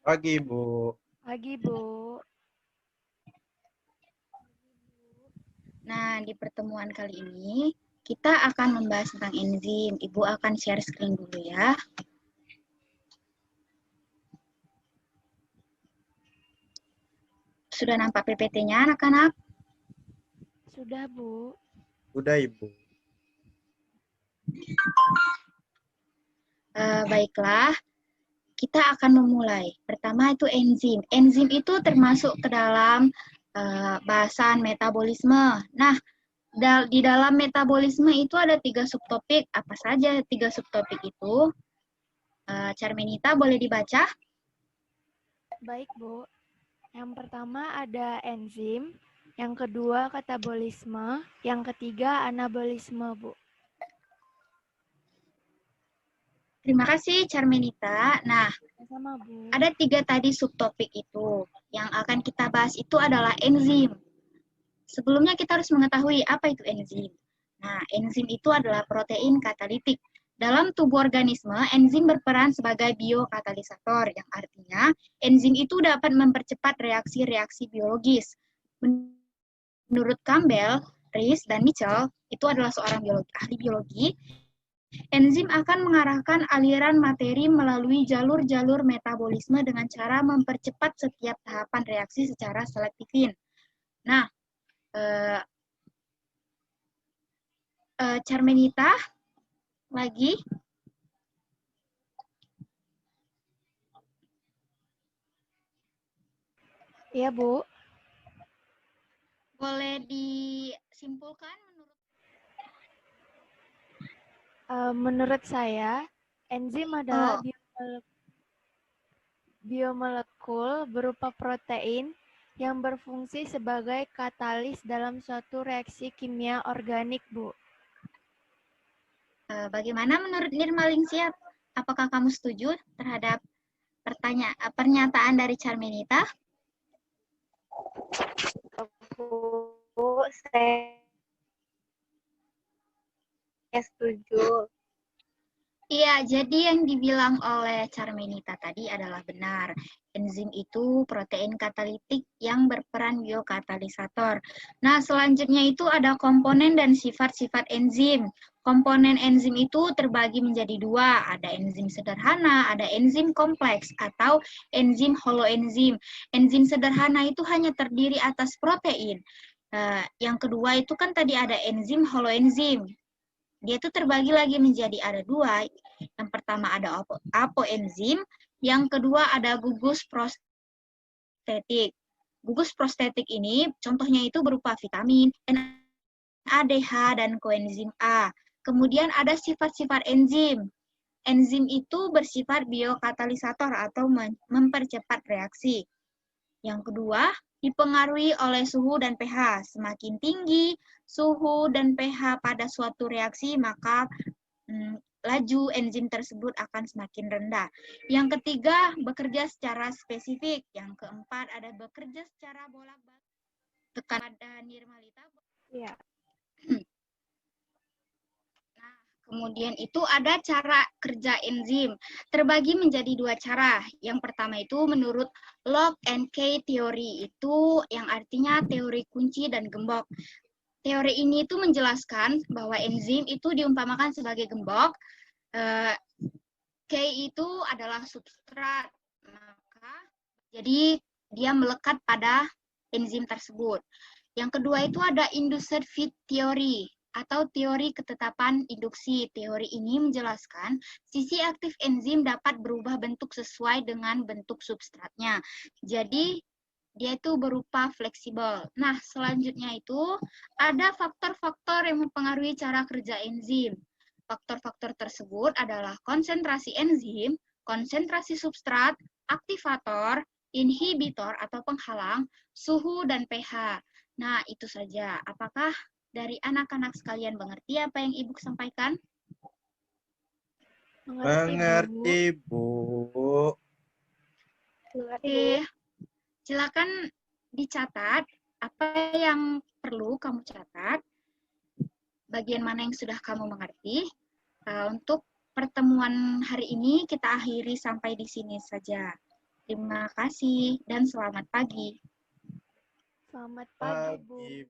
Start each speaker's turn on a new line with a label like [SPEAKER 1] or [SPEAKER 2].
[SPEAKER 1] Pagi, Bu.
[SPEAKER 2] Pagi, Bu.
[SPEAKER 3] Nah, di pertemuan kali ini kita akan membahas tentang enzim. Ibu akan share screen dulu ya. Sudah nampak PPT-nya anak-anak?
[SPEAKER 2] Sudah, Bu.
[SPEAKER 1] Udah, Ibu.
[SPEAKER 3] Baiklah, kita akan memulai. Pertama itu enzim. Enzim itu termasuk ke dalam bahasan metabolisme. Nah, di dalam metabolisme itu ada 3 subtopik. Apa saja 3 subtopik itu? Carmenita boleh dibaca?
[SPEAKER 2] Baik, Bu. Yang pertama ada enzim, yang kedua katabolisme, yang ketiga anabolisme, Bu.
[SPEAKER 3] Terima kasih, Carmenita. Nah,
[SPEAKER 2] Sama, Bu.
[SPEAKER 3] ada 3 tadi subtopik itu. Yang akan kita bahas itu adalah enzim. Sebelumnya kita harus mengetahui apa itu enzim. Nah, enzim itu adalah protein katalitik. Dalam tubuh organisme, enzim berperan sebagai biokatalisator, yang artinya enzim itu dapat mempercepat reaksi-reaksi biologis. Menurut Campbell, Rees, dan Mitchell, itu adalah seorang ahli biologi, enzim akan mengarahkan aliran materi melalui jalur-jalur metabolisme dengan cara mempercepat setiap tahapan reaksi secara selektifin. Nah, Carmenita, lagi.
[SPEAKER 2] Iya, Bu.
[SPEAKER 3] Boleh disimpulkan
[SPEAKER 2] Menurut saya, enzim adalah biomolekul berupa protein yang berfungsi sebagai katalis dalam suatu reaksi kimia organik, Bu.
[SPEAKER 3] Bagaimana menurut Nirma Lingsiat? Apakah kamu setuju terhadap pernyataan dari Carmenita?
[SPEAKER 4] Bu, saya setuju.
[SPEAKER 3] Iya, jadi yang dibilang oleh Carmenita tadi adalah benar. Enzim itu protein katalitik yang berperan biokatalisator. Nah, selanjutnya itu ada komponen dan sifat-sifat enzim. Komponen enzim itu terbagi menjadi 2, ada enzim sederhana, ada enzim kompleks, atau enzim holoenzim. Enzim sederhana itu hanya terdiri atas protein. Yang kedua itu kan tadi ada enzim holoenzim. Dia itu terbagi lagi menjadi ada 2. Yang pertama ada apoenzim, yang kedua ada gugus prostetik. Gugus prostetik ini contohnya itu berupa vitamin, NADH, dan koenzim A. Kemudian ada sifat-sifat enzim. Enzim itu bersifat biokatalisator atau mempercepat reaksi. Yang kedua, dipengaruhi oleh suhu dan pH. Semakin tinggi suhu dan pH pada suatu reaksi, maka laju enzim tersebut akan semakin rendah. Yang ketiga, bekerja secara spesifik. Yang keempat, ada bekerja secara bolak-balik. Tekan pada Nirmalita.
[SPEAKER 4] Iya.
[SPEAKER 3] Nah, kemudian itu ada cara kerja enzim. Terbagi menjadi 2 cara. Yang pertama itu menurut Lock and Key teori, itu yang artinya teori kunci dan gembok. Teori ini itu menjelaskan bahwa enzim itu diumpamakan sebagai gembok. K itu adalah substrat, maka jadi dia melekat pada enzim tersebut. Yang kedua itu ada induced fit theory atau teori ketetapan induksi. Teori ini menjelaskan sisi aktif enzim dapat berubah bentuk sesuai dengan bentuk substratnya. Jadi dia itu berupa fleksibel. Nah, selanjutnya itu ada faktor-faktor yang mempengaruhi cara kerja enzim. Faktor-faktor tersebut adalah konsentrasi enzim, konsentrasi substrat, aktivator, inhibitor atau penghalang, suhu, dan pH. Nah, itu saja. Apakah dari anak-anak sekalian mengerti apa yang Ibu sampaikan?
[SPEAKER 1] Mengerti, Bu.
[SPEAKER 3] Oke, silakan dicatat apa yang perlu kamu catat, bagian mana yang sudah kamu mengerti. Untuk pertemuan hari ini kita akhiri sampai di sini saja. Terima kasih dan selamat pagi.
[SPEAKER 2] Selamat pagi, Bu.
[SPEAKER 1] Pagi,